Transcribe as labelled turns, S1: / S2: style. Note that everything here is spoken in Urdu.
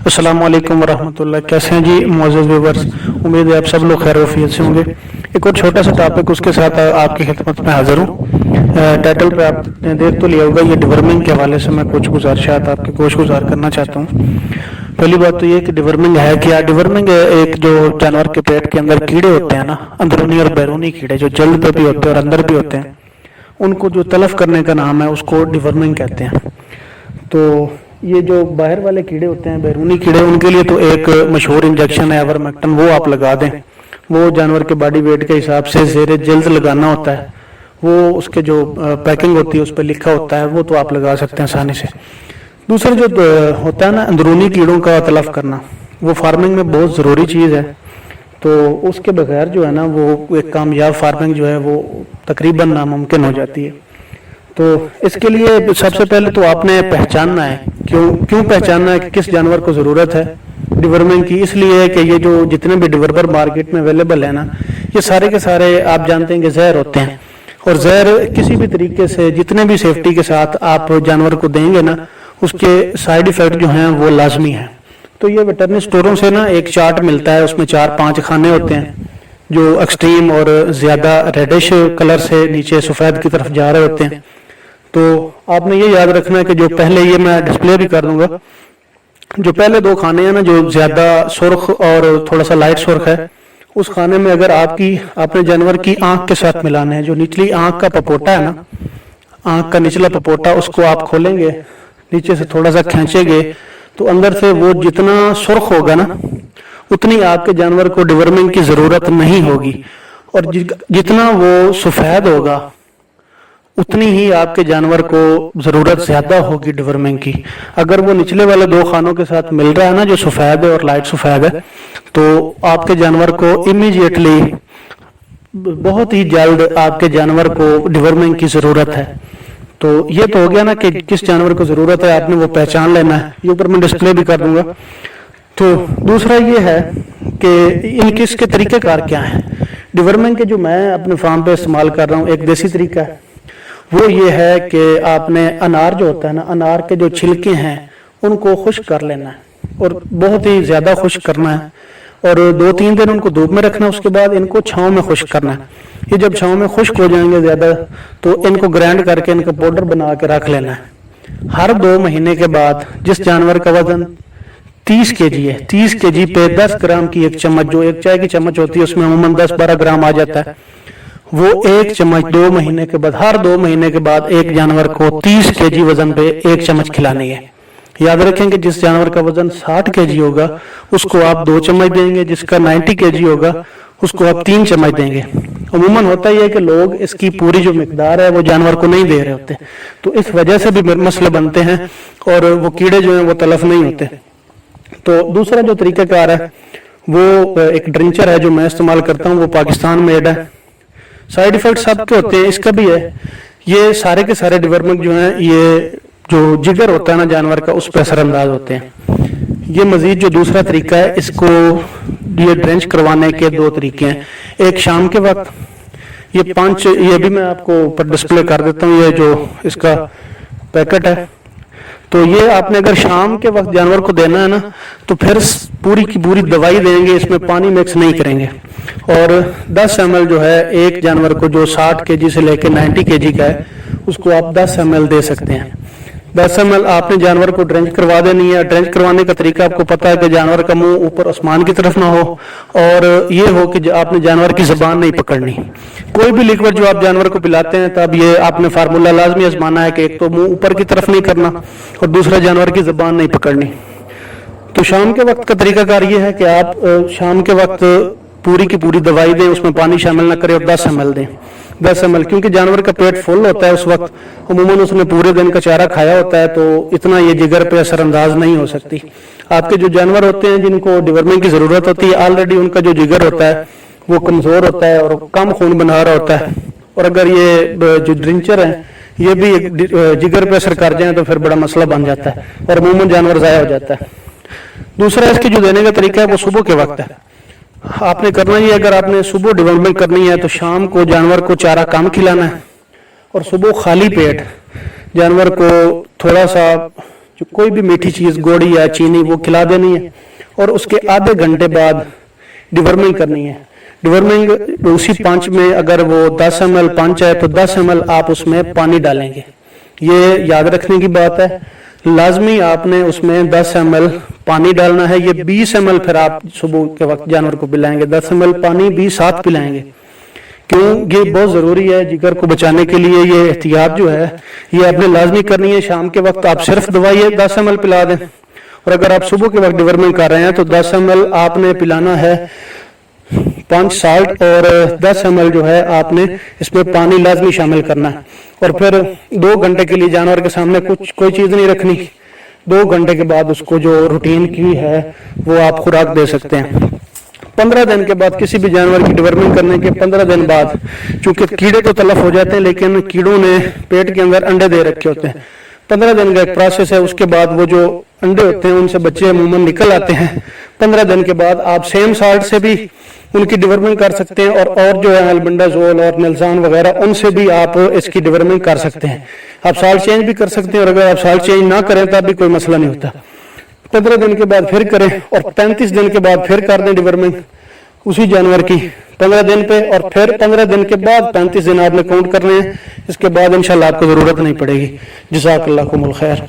S1: السلام علیکم ورحمۃ اللہ. کیسے ہیں جی معزز ویورز؟ امید ہے آپ سب لوگ خیر وفیت سے ہوں گے. ایک اور چھوٹا سا ٹاپک اس کے ساتھ آپ کی خدمت میں حاضر ہوں. ٹائٹل پہ آپ نے دیکھ تو لیا ہوگا. یہ ڈیورمنگ کے حوالے سے میں کچھ گزارشات آپ کے گوش گزار کرنا چاہتا ہوں. پہلی بات تو یہ کہ ڈیورمنگ ہے کیا. ڈیورمنگ ایک جو جانور کے پیٹ کے اندر کیڑے ہوتے ہیں نا، اندرونی اور بیرونی کیڑے جو جلد پہ بھی ہوتے ہیں اور اندر بھی ہوتے ہیں، ان کو جو تلف کرنے کا نام ہے اس کو ڈیورمنگ کہتے ہیں. تو یہ جو باہر والے کیڑے ہوتے ہیں، بیرونی کیڑے، ان کے لیے تو ایک مشہور انجیکشن ہے ایورمیکٹن، وہ آپ لگا دیں. وہ جانور کے باڈی ویٹ کے حساب سے زیر جلد لگانا ہوتا ہے. وہ اس کے جو پیکنگ ہوتی ہے اس پہ لکھا ہوتا ہے، وہ تو آپ لگا سکتے ہیں آسانی سے. دوسرا جو ہوتا ہے نا اندرونی کیڑوں کا تلف کرنا، وہ فارمنگ میں بہت ضروری چیز ہے. تو اس کے بغیر جو ہے نا وہ ایک کامیاب فارمنگ جو ہے وہ تقریباً ناممکن ہو جاتی ہے. تو اس کے لیے سب سے پہلے تو آپ نے پہچاننا ہے. کیوں پہچاننا ہے کہ کس جانور کو ضرورت ہے ڈیورمنگ کی؟ اس لیے کہ یہ جو جتنے بھی ڈیورمر مارکیٹ میں اویلیبل ہیں نا، یہ سارے کے سارے آپ جانتے ہیں کہ زہر ہوتے ہیں. اور زہر کسی بھی طریقے سے جتنے بھی سیفٹی کے ساتھ آپ جانور کو دیں گے نا، اس کے سائیڈ ایفیکٹ جو ہیں وہ لازمی ہیں. تو یہ ویٹرنری اسٹوروں سے نا ایک چارٹ ملتا ہے، اس میں 4-5 خانے ہوتے ہیں جو ایکسٹریم اور زیادہ ریڈش کلر سے نیچے سفید کی طرف جا رہے ہوتے ہیں. تو آپ نے یہ یاد رکھنا ہے کہ جو پہلے، یہ میں ڈسپلے بھی کر دوں گا، جو پہلے 2 کھانے ہیں نا جو زیادہ سرخ اور تھوڑا سا لائٹ سرخ ہے، اس کھانے میں اگر آپ نے جانور کی آنکھ کے ساتھ ملانا ہے، جو نچلی آنکھ کا پپوٹا ہے نا، آنکھ کا نچلا پپوٹا، اس کو آپ کھولیں گے، نیچے سے تھوڑا سا کھینچیں گے تو اندر سے وہ جتنا سرخ ہوگا نا، اتنی آپ کے جانور کو ڈیورمنگ کی ضرورت نہیں ہوگی. اور جتنا وہ سفید ہوگا اتنی ہی آپ کے جانور کو ضرورت زیادہ ہوگی ڈیورمنگ کی. اگر وہ نچلے والے 2 خانوں کے ساتھ مل رہا ہے نا، جو سفید ہے اور لائٹ سفید ہے، تو آپ کے جانور کو امیڈیٹلی، بہت ہی جلد آپ کے جانور کو ڈیورمنگ کی ضرورت ہے. تو یہ تو ہو گیا نا کہ کس جانور کو ضرورت ہے، آپ نے وہ پہچان لینا ہے. یہ اوپر میں ڈسپلے بھی کر دوں گا. تو دوسرا یہ ہے کہ ان کس کے طریقہ کار کیا ہیں. ڈیورمنگ کے جو میں اپنے فارم پہ استعمال کر رہا ہوں، ایک دیسی طریقہ ہے. وہ یہ ہے کہ آپ نے انار جو ہوتا ہے نا، انار کے جو چھلکے ہیں ان کو خشک کر لینا ہے، اور بہت ہی زیادہ خشک کرنا ہے. اور 2-3 دن ان کو دھوپ میں رکھنا ہے. اس کے بعد ان کو چھاؤں میں خشک کرنا ہے. یہ جب چھاؤں میں خشک ہو جائیں گے زیادہ، تو ان کو گرائنڈ کر کے ان کا پاؤڈر بنا کے رکھ لینا ہے. ہر 2 مہینے کے بعد جس جانور کا وزن 30 kg ہے، 30 kg پہ 10 گرام کی ایک چمچ، جو ایک چائے کی چمچ ہوتی ہے اس میں عموماً 10-12 گرام آ جاتا ہے، وہ ایک چمچ 2 مہینے کے بعد، ہر 2 مہینے کے بعد ایک جانور کو 30 kg وزن پہ ایک چمچ کھلانی ہے. یاد رکھیں کہ جس جانور کا وزن 60 kg ہوگا اس کو آپ 2 چمچ دیں گے، جس کا 90 kg ہوگا اس کو آپ 3 چمچ دیں گے. عموماً ہوتا یہ ہے کہ لوگ اس کی پوری جو مقدار ہے وہ جانور کو نہیں دے رہے ہوتے، تو اس وجہ سے بھی مسئلے بنتے ہیں اور وہ کیڑے جو ہیں وہ تلف نہیں ہوتے. تو دوسرا جو طریقہ کار ہے وہ ایک ڈرنچر ہے جو میں استعمال کرتا ہوں، وہ پاکستان میڈ ہے. سائیڈ ایفیکٹ سب کے ہوتے ہیں، اس کا بھی ہے. یہ سارے کے سارے ڈیورمنگ جو ہیں، یہ جو جگر ہوتا ہے نا جانور کا، اس پہ اثر انداز ہوتے ہیں. یہ مزید جو دوسرا طریقہ ہے، اس کو یہ ڈرنچ کروانے کے 2 طریقے ہیں. ایک شام کے وقت، یہ 5، یہ بھی میں آپ کو اوپر ڈسپلے کر دیتا ہوں، یہ جو اس کا پیکٹ ہے. تو یہ آپ نے اگر شام کے وقت جانور کو دینا ہے نا، تو پھر پوری کی پوری دوائی دیں گے، اس میں پانی مکس نہیں کریں گے. اور 10 ml جو ہے ایک جانور کو، جو 60 kg سے لے کے 90 kg کا ہے، اس کو آپ 10 ml دے سکتے ہیں. 10 ml آپ نے جانور کو ڈرنچ کروا دینی ہے. ڈرنچ کروانے کا طریقہ آپ کو پتا ہے کہ جانور کا منہ اوپر آسمان کی طرف نہ ہو، اور یہ ہو کہ آپ نے جانور کی زبان نہیں پکڑنی. کوئی بھی لیکوڈ جو آپ جانور کو پلاتے ہیں، تب یہ آپ نے فارمولہ لازمی آزمانا ہے کہ ایک تو منہ اوپر کی طرف نہیں کرنا، اور دوسرا جانور کی زبان نہیں پکڑنی. تو شام کے وقت کا طریقہ کار یہ ہے کہ آپ شام کے وقت پوری کی پوری دوائی دیں، اس میں پانی شامل نہ کریں، اور 10 ml دیں. 10 ml، کیونکہ جانور کا پیٹ فل ہوتا ہے اس وقت، عموماً اس نے پورے دن کا چارہ کھایا ہوتا ہے، تو اتنا یہ جگر پہ اثر انداز نہیں ہو سکتی. آپ کے جو جانور ہوتے ہیں جن کو ڈیورمنگ کی ضرورت ہوتی ہے، آلریڈی ان کا جو جگر ہوتا ہے وہ کمزور ہوتا ہے اور کم خون بنا رہا ہوتا ہے. اور اگر یہ جو ڈرنچر ہیں یہ بھی جگر پہ اثر کر جائیں تو پھر بڑا مسئلہ بن جاتا ہے، اور عموماً جانور ضائع ہو جاتا ہے. دوسرا اس کی جو دینے کا طریقہ ہے وہ صبح کے وقت ہے. آپ نے کرنا یہ، اگر آپ نے صبح ڈیورمنگ کرنی ہے تو شام کو جانور کو چارہ کم کھلانا ہے، اور صبح خالی پیٹ جانور کو تھوڑا سا جو کوئی بھی میٹھی چیز گوڑی یا چینی وہ کھلا دینی ہے، اور اس کے آدھے گھنٹے بعد ڈیورمنگ کرنی ہے۔ ڈیورمنگ اسی پانچ میں اگر وہ 10 ml پانچ ہے تو 10 ml آپ اس میں پانی ڈالیں گے۔ یہ یاد رکھنے کی بات ہے، لازمی آپ نے اس میں 10 ml پانی ڈالنا ہے۔ یہ 20 ml پھر آپ صبح کے وقت جانور کو پلائیں گے، 10 ml پانی بھی ساتھ پلائیں گے، کیوں یہ بہت ضروری ہے جگر کو بچانے کے لیے۔ یہ احتیاط جو ہے یہ آپ نے لازمی کرنی ہے۔ شام کے وقت آپ صرف دوائی 10 ml پلا دیں، اور اگر آپ صبح کے وقت ڈیورمنگ کر رہے ہیں تو 10 ml آپ نے پلانا ہے پانچ سالٹ، اور 10 ml جو ہے آپ نے اس میں پانی لازمی شامل کرنا ہے۔ اور پھر 2 گھنٹے کے لیے جانور کے سامنے کوئی چیز نہیں رکھنی۔ 2 گھنٹے کے بعد اس کو جو روٹین کی ہے وہ آپ خوراک دے سکتے ہیں۔ 15 دن کے بعد کسی بھی جانور کی ڈیورمنگ کرنے کے 15 دن بعد، چونکہ کیڑے تو تلف ہو جاتے ہیں لیکن کیڑوں نے پیٹ کے اندر انڈے دے رکھے ہوتے ہیں، 15 دن کا ایک پروسیس ہے۔ اس کے بعد وہ جو انڈے ہوتے ہیں ان سے بچے عموماً نکل آتے ہیں۔ 15 دن کے بعد آپ سیم سالٹ سے بھی ان کی ڈیورمنگ کر سکتے ہیں، اور جو ہے البنڈازول اور نلزان وغیرہ ان سے بھی آپ اس کی ڈیورمنگ کر سکتے ہیں۔ آپ سالٹ چینج بھی کر سکتے ہیں، اور اگر آپ سالٹ چینج نہ کریں تب بھی کوئی مسئلہ نہیں ہوتا۔ 15 دن کے بعد پھر کریں، اور 35 دن کے بعد پھر کر دیں ڈیورمنگ اسی جانور کی 15 دن پہ، اور پھر 15 دن کے بعد 35 دن آپ نے کاؤنٹ کرنے ہیں۔ اس کے بعد انشاءاللہ آپ کو ضرورت نہیں پڑے گی۔ جزاک اللہ الخیر۔